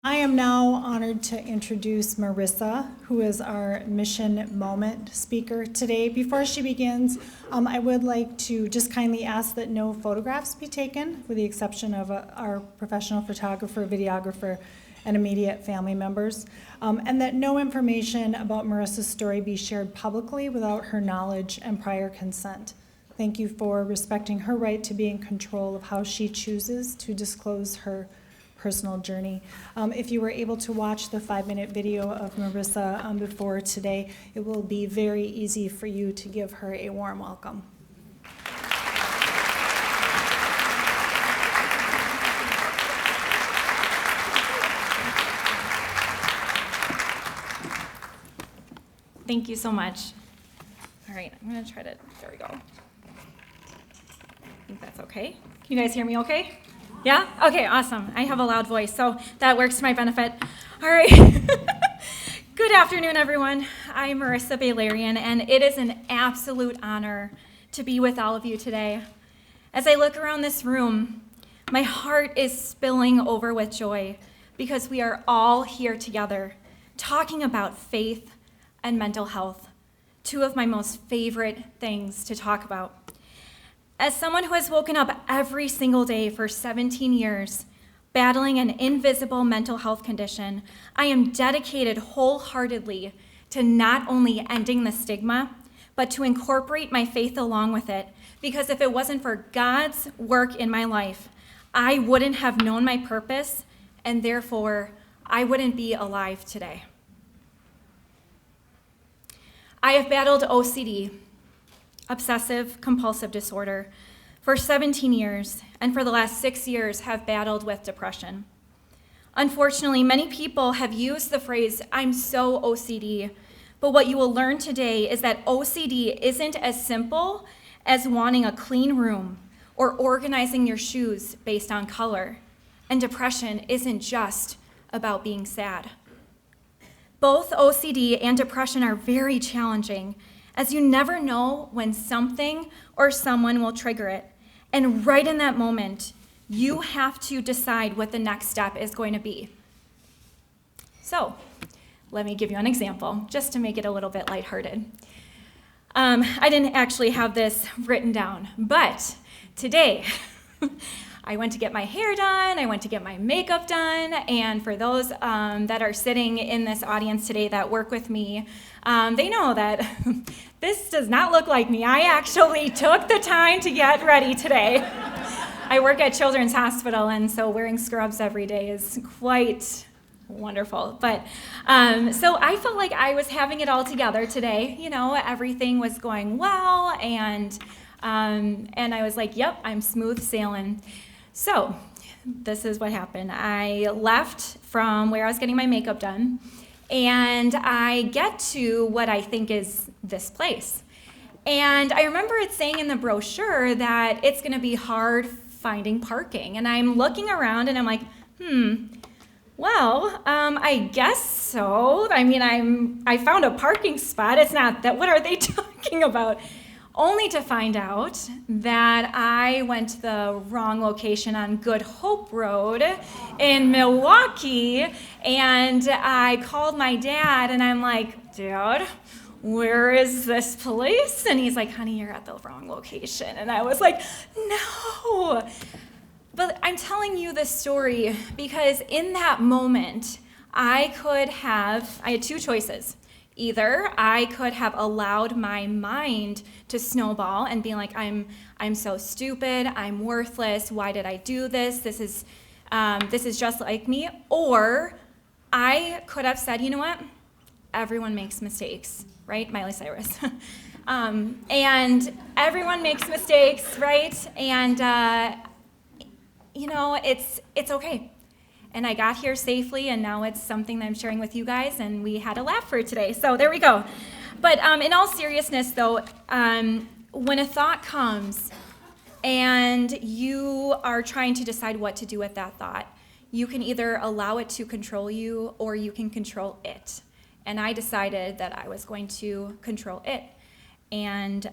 I am now honored to introduce Marissa, who is our Mission Moment speaker today. Before she begins, I would like to just kindly ask that no photographs be taken, with the exception of our professional photographer, videographer, and immediate family members, and that no information about Marissa's story be shared publicly without her knowledge and prior consent. Thank you for respecting her right to be in control of how she chooses to disclose her personal journey. If you were able to watch the 5-minute video of Marissa before today, it will be very easy for you to give her a warm welcome. Thank you so much. All right, I'm gonna try to, there we go. I think that's okay. Can you guys hear me okay? Yeah? Okay, awesome. I have a loud voice, so that works to my benefit. All right. Good afternoon, everyone. I'm Marissa Bailarian, and it is an absolute honor to be with all of you today. As I look around this room, my heart is spilling over with joy because we are all here together talking about faith and mental health, two of my most favorite things to talk about. As someone who has woken up every single day for 17 years, battling an invisible mental health condition, I am dedicated wholeheartedly to not only ending the stigma, but to incorporate my faith along with it. Because if it wasn't for God's work in my life, I wouldn't have known my purpose, and therefore, I wouldn't be alive today. I have battled OCD, obsessive compulsive disorder, for 17 years, and for the last 6 years have battled with depression. Unfortunately, many people have used the phrase, "I'm so OCD," but what you will learn today is that OCD isn't as simple as wanting a clean room or organizing your shoes based on color, and depression isn't just about being sad. Both OCD and depression are very challenging, as you never know when something or someone will trigger it. And right in that moment, you have to decide what the next step is going to be. So, let me give you an example, just to make it a little bit lighthearted. I didn't actually have this written down, but today, I went to get my hair done, I went to get my makeup done, and for those that are sitting in this audience today that work with me, they know that this does not look like me. I actually took the time to get ready today. I work at Children's Hospital, and so wearing scrubs every day is quite wonderful. But so I felt like I was having it all together today. You know, everything was going well, and I was like, yep, I'm smooth sailing. So this is what happened. I left from where I was getting my makeup done, and I get to what I think is this place. And I remember it saying in the brochure that it's going to be hard finding parking. And I'm looking around, and I'm like, well, I guess so. I mean, I found a parking spot. It's not that, what are they talking about? Only to find out that I went to the wrong location on Good Hope Road in Milwaukee, and I called my dad, and I'm like, Dad, where is this place? And he's like, honey, you're at the wrong location. And I was like, no. But I'm telling you this story because in that moment, I had two choices. Either I could have allowed my mind to snowball and be like, I'm so stupid, I'm worthless, why did I do this? This is just like me. Or I could have said, you know what? Everyone makes mistakes, right? Miley Cyrus. And everyone makes mistakes, right? And it's okay. And I got here safely, and now it's something that I'm sharing with you guys, and we had a laugh for today. So there we go. But in all seriousness, though, when a thought comes and you are trying to decide what to do with that thought, you can either allow it to control you or you can control it. And I decided that I was going to control it. And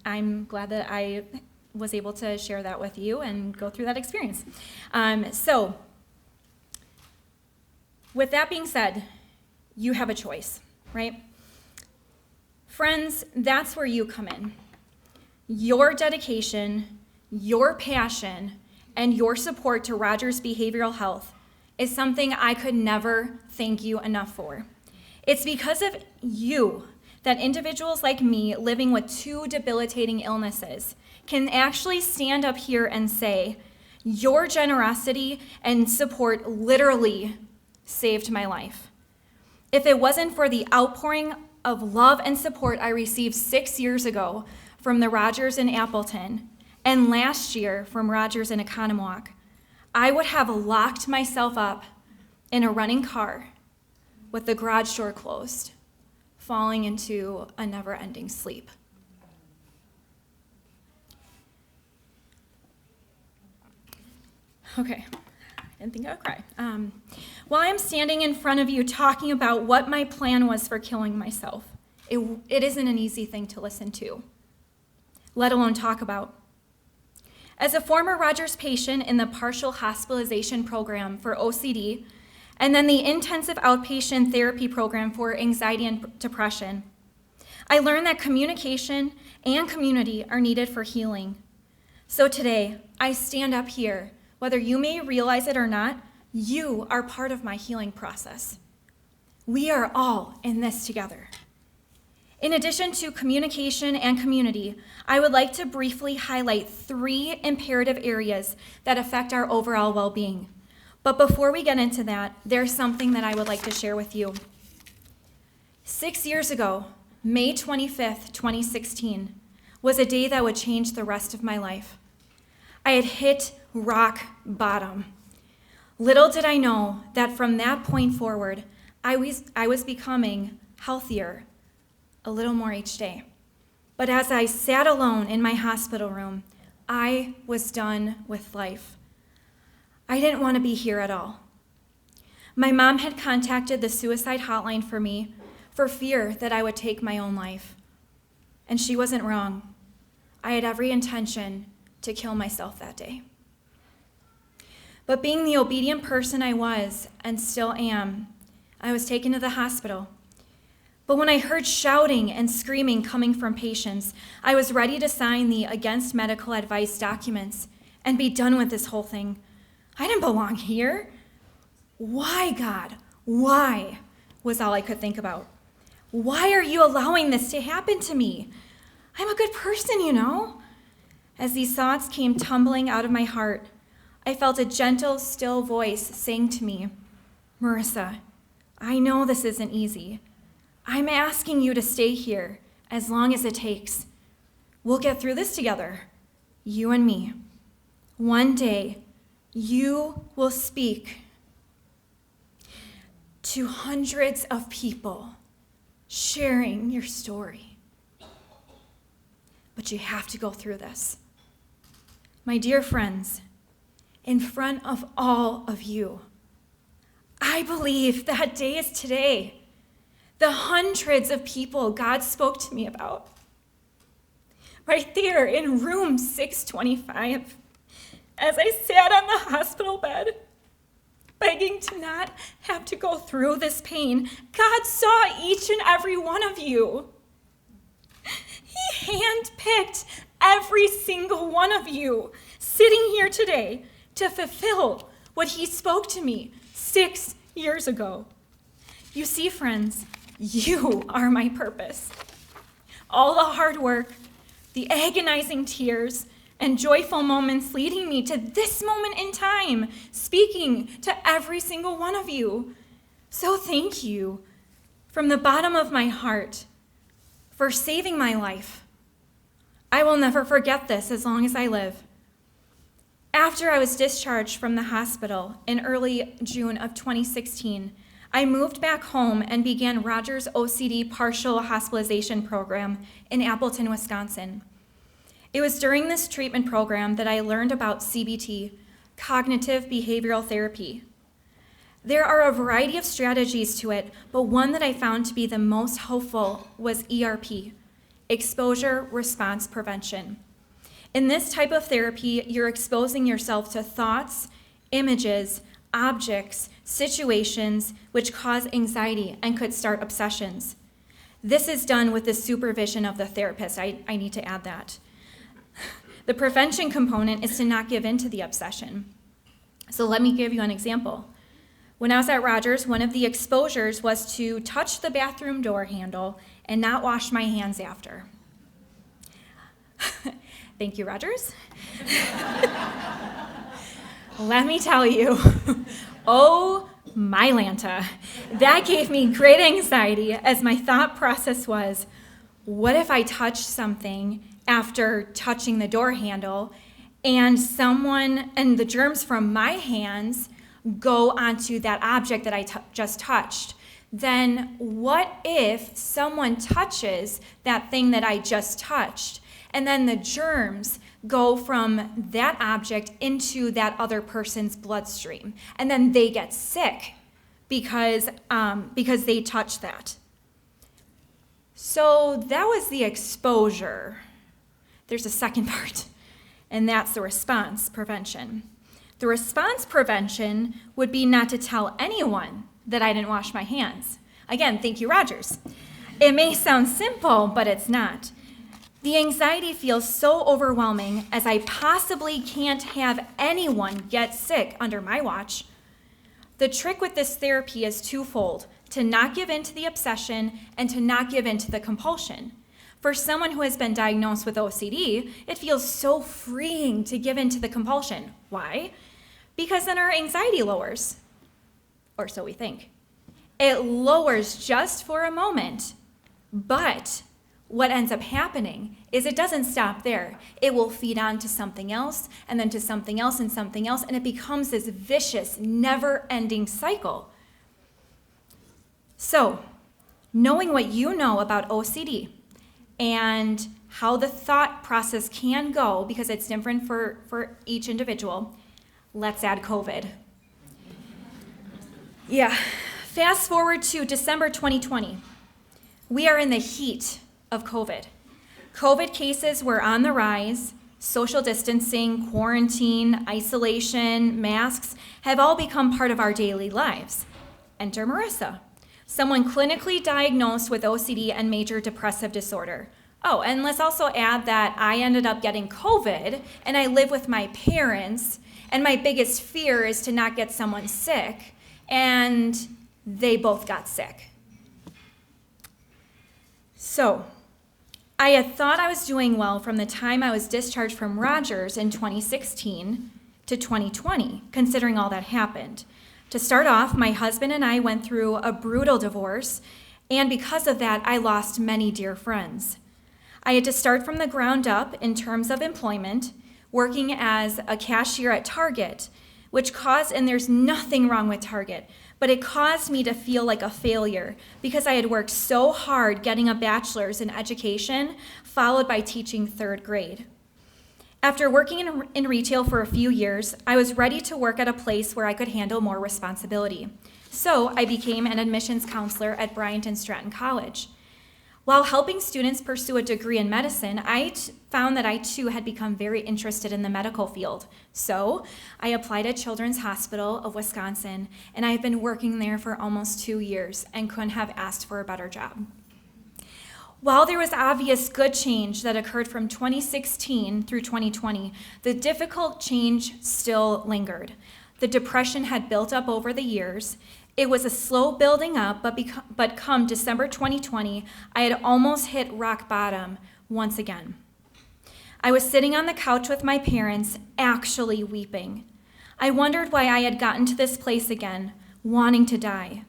I'm glad that I was able to share that with you and go through that experience. So With that being said, you have a choice, right? Friends, that's where you come in. Your dedication, your passion, and your support to Rogers Behavioral Health is something I could never thank you enough for. It's because of you that individuals like me living with 2 debilitating illnesses can actually stand up here and say, your generosity and support literally saved my life. If it wasn't for the outpouring of love and support I received 6 years ago from the Rogers in Appleton and last year from Rogers in Economowoc, I would have locked myself up in a running car with the garage door closed, falling into a never-ending sleep. Okay, I didn't think I would cry. While I'm standing in front of you talking about what my plan was for killing myself, it isn't an easy thing to listen to, let alone talk about. As a former Rogers patient in the partial hospitalization program for OCD, and then the intensive outpatient therapy program for anxiety and depression, I learned that communication and community are needed for healing. So today, I stand up here. Whether you may realize it or not, you are part of my healing process. We are all in this together. In addition to communication and community, I would like to briefly highlight 3 imperative areas that affect our overall well-being. But before we get into that, there's something that I would like to share with you. 6 years ago, May 25th, 2016, was a day that would change the rest of my life. I had hit rock bottom. Little did I know that from that point forward, I was becoming healthier a little more each day. But as I sat alone in my hospital room, I was done with life. I didn't want to be here at all. My mom had contacted the suicide hotline for me for fear that I would take my own life. And she wasn't wrong. I had every intention to kill myself that day. But being the obedient person I was and still am, I was taken to the hospital. But when I heard shouting and screaming coming from patients, I was ready to sign the against medical advice documents and be done with this whole thing. I didn't belong here. Why, God? Why? Was all I could think about. Why are you allowing this to happen to me? I'm a good person, you know. As these thoughts came tumbling out of my heart, I felt a gentle, still voice saying to me, Marissa, I know this isn't easy. I'm asking you to stay here as long as it takes. We'll get through this together, you and me. One day, you will speak to hundreds of people sharing your story. But you have to go through this. My dear friends, in front of all of you, I believe that day is today. The hundreds of people God spoke to me about. Right there in room 625, as I sat on the hospital bed, begging to not have to go through this pain, God saw each and every one of you. He handpicked every single one of you sitting here today to fulfill what he spoke to me 6 years ago. You see, friends, you are my purpose. All the hard work, the agonizing tears, and joyful moments leading me to this moment in time, speaking to every single one of you. So thank you from the bottom of my heart for saving my life. I will never forget this as long as I live. After I was discharged from the hospital in early June of 2016, I moved back home and began Rogers OCD partial hospitalization program in Appleton, Wisconsin. It was during this treatment program that I learned about CBT, cognitive behavioral therapy. There are a variety of strategies to it, but one that I found to be the most helpful was ERP, exposure response prevention. In this type of therapy, you're exposing yourself to thoughts, images, objects, situations which cause anxiety and could start obsessions. This is done with the supervision of the therapist. I need to add that. The prevention component is to not give in to the obsession. So let me give you an example. When I was at Rogers, one of the exposures was to touch the bathroom door handle and not wash my hands after. Thank you, Rogers. Let me tell you, oh my Lanta, that gave me great anxiety as my thought process was, what if I touch something after touching the door handle and the germs from my hands go onto that object that I just touched? Then what if someone touches that thing that I just touched, and then the germs go from that object into that other person's bloodstream, and then they get sick because they touched that? So that was the exposure. There's a second part, and that's the response prevention. The response prevention would be not to tell anyone that I didn't wash my hands. Again, thank you, Rogers. It may sound simple, but it's not. The anxiety feels so overwhelming as I possibly can't have anyone get sick under my watch. The trick with this therapy is twofold: to not give in to the obsession and to not give in to the compulsion. For someone who has been diagnosed with OCD, it feels so freeing to give in to the compulsion. Why? Because then our anxiety lowers, or so we think. It lowers just for a moment, but what ends up happening is it doesn't stop there. It will feed on to something else, and then to something else, and something else, and it becomes this vicious, never-ending cycle. So, knowing what you know about OCD and how the thought process can go, because it's different for each individual, let's add COVID. Yeah, fast forward to December 2020. We are in the heat of COVID. COVID cases were on the rise. Social distancing, quarantine, isolation, masks have all become part of our daily lives. Enter Marissa, someone clinically diagnosed with OCD and major depressive disorder. Oh, and let's also add that I ended up getting COVID, and I live with my parents, and my biggest fear is to not get someone sick, and they both got sick. So, I had thought I was doing well from the time I was discharged from Rogers in 2016 to 2020, considering all that happened. To start off, my husband and I went through a brutal divorce, and because of that, I lost many dear friends. I had to start from the ground up in terms of employment, working as a cashier at Target, which caused, and there's nothing wrong with Target, but it caused me to feel like a failure because I had worked so hard getting a bachelor's in education, followed by teaching third grade. After working in retail for a few years, I was ready to work at a place where I could handle more responsibility. So I became an admissions counselor at Bryant and Stratton College. While helping students pursue a degree in medicine, I found that I too had become very interested in the medical field. So I applied at Children's Hospital of Wisconsin, and I've been working there for almost 2 years and couldn't have asked for a better job. While there was obvious good change that occurred from 2016 through 2020, the difficult change still lingered. The depression had built up over the years. It was a slow building up, but come December 2020, I had almost hit rock bottom once again. I was sitting on the couch with my parents, actually weeping. I wondered why I had gotten to this place again, wanting to die.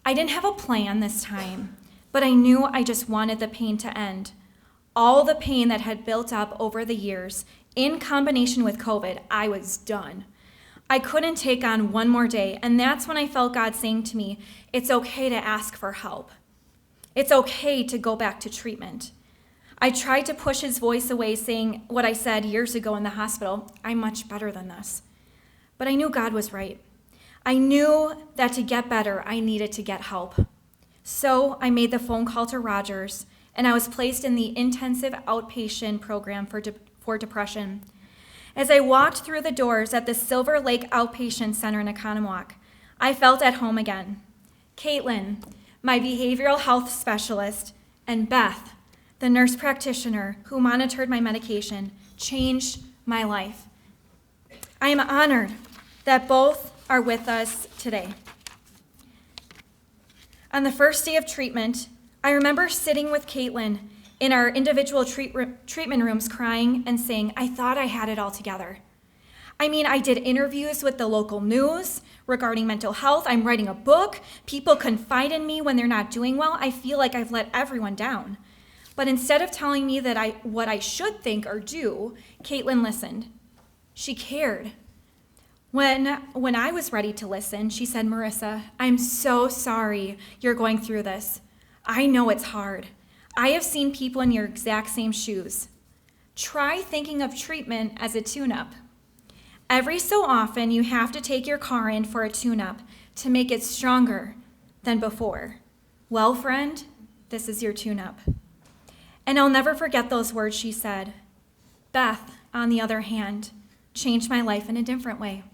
I didn't have a plan this time, but I knew I just wanted the pain to end. All the pain that had built up over the years, in combination with COVID, I was done. I couldn't take on one more day, and that's when I felt God saying to me, it's okay to ask for help. It's okay to go back to treatment. I tried to push his voice away, saying what I said years ago in the hospital, I'm much better than this. But I knew God was right. I knew that to get better, I needed to get help. So I made the phone call to Rogers, and I was placed in the intensive outpatient program for depression. As I walked through the doors at the Silver Lake Outpatient Center in Oconomowoc, I felt at home again. Caitlin, my behavioral health specialist, and Beth, the nurse practitioner who monitored my medication, changed my life. I am honored that both are with us today. On the first day of treatment, I remember sitting with Caitlin in our individual treatment rooms crying and saying, I thought I had it all together. I mean, I did interviews with the local news regarding mental health. I'm writing a book. People confide in me when they're not doing well. I feel like I've let everyone down. But instead of telling me that what I should think or do, Caitlin listened. She cared. When I was ready to listen, she said, Marissa, I'm so sorry you're going through this. I know it's hard. I have seen people in your exact same shoes. Try thinking of treatment as a tune-up. Every so often, you have to take your car in for a tune-up to make it stronger than before. Well, friend, this is your tune-up. And I'll never forget those words she said. Beth, on the other hand, changed my life in a different way.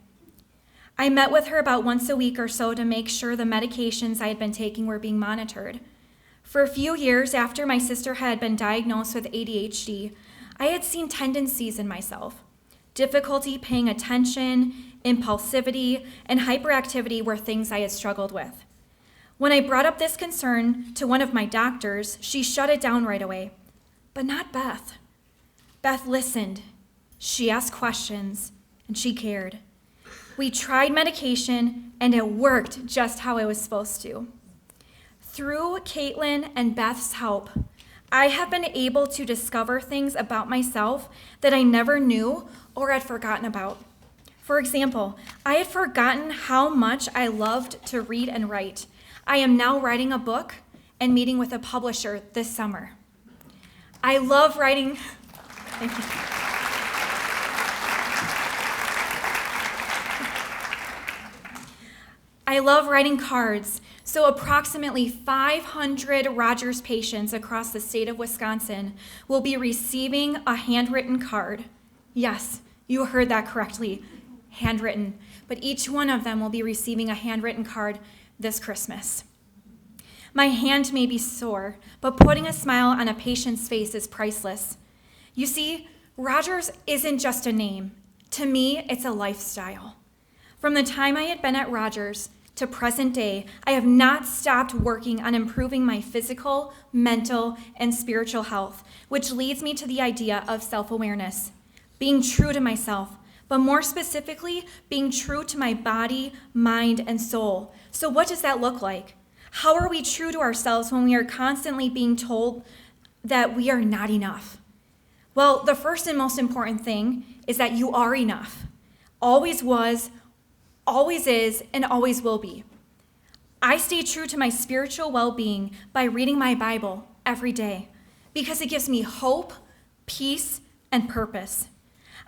I met with her about once a week or so to make sure the medications I had been taking were being monitored. For a few years after my sister had been diagnosed with ADHD, I had seen tendencies in myself. Difficulty paying attention, impulsivity, and hyperactivity were things I had struggled with. When I brought up this concern to one of my doctors, she shut it down right away. But not Beth. Beth listened. She asked questions, and she cared. We tried medication, and it worked just how it was supposed to. Through Caitlin and Beth's help, I have been able to discover things about myself that I never knew or had forgotten about. For example, I had forgotten how much I loved to read and write. I am now writing a book and meeting with a publisher this summer. I love writing. Thank you. I love writing cards. So approximately 500 Rogers patients across the state of Wisconsin will be receiving a handwritten card. Yes, you heard that correctly, handwritten. But each one of them will be receiving a handwritten card this Christmas. My hand may be sore, but putting a smile on a patient's face is priceless. You see, Rogers isn't just a name. To me, it's a lifestyle. From the time I had been at Rogers to present day, I have not stopped working on improving my physical, mental, and spiritual health, which leads me to the idea of self-awareness, being true to myself, but more specifically, being true to my body, mind, and soul. So what does that look like? How are we true to ourselves when we are constantly being told that we are not enough? Well, the first and most important thing is that you are enough. Always was, always is, and always will be. I stay true to my spiritual well-being by reading my Bible every day because it gives me hope, peace, and purpose.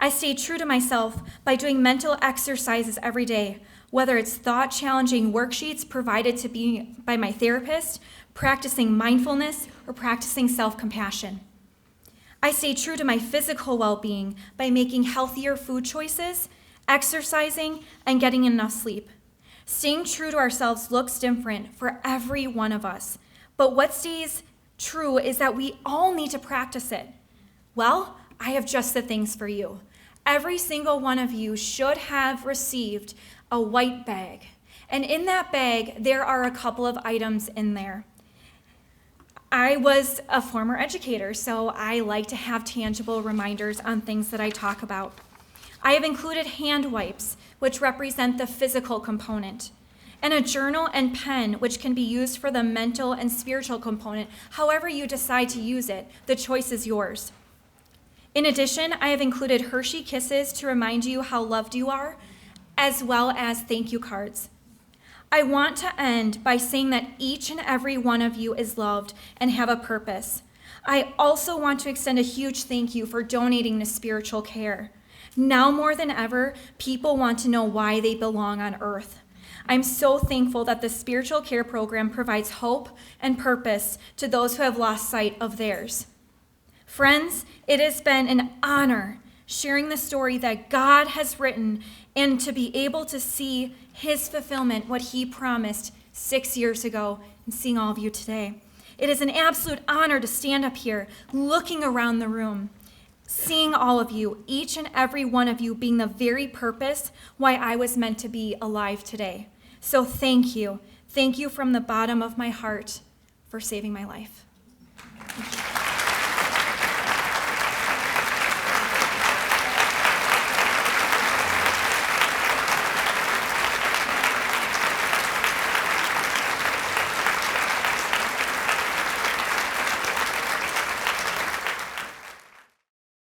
I stay true to myself by doing mental exercises every day, whether it's thought-challenging worksheets provided to me by my therapist, practicing mindfulness, or practicing self-compassion. I stay true to my physical well-being by making healthier food choices, exercising, and getting enough sleep. Staying true to ourselves looks different for every one of us, but what stays true is that we all need to practice it. Well, I have just the things for you. Every single one of you should have received a white bag, and in that bag, there are a couple of items in there. I was a former educator, so I like to have tangible reminders on things that I talk about. I have included hand wipes, which represent the physical component, and a journal and pen, which can be used for the mental and spiritual component. However you decide to use it, the choice is yours. In addition, I have included Hershey Kisses to remind you how loved you are, as well as thank you cards. I want to end by saying that each and every one of you is loved and have a purpose. I also want to extend a huge thank you for donating to spiritual care. Now more than ever, people want to know why they belong on earth. I'm so thankful that the spiritual care program provides hope and purpose to those who have lost sight of theirs. Friends, it has been an honor sharing the story that God has written, and to be able to see his fulfillment, what he promised 6 years ago, and seeing all of you today. It is an absolute honor to stand up here, looking around the room, seeing all of you, each and every one of you being the very purpose why I was meant to be alive today. So thank you. Thank you from the bottom of my heart for saving my life.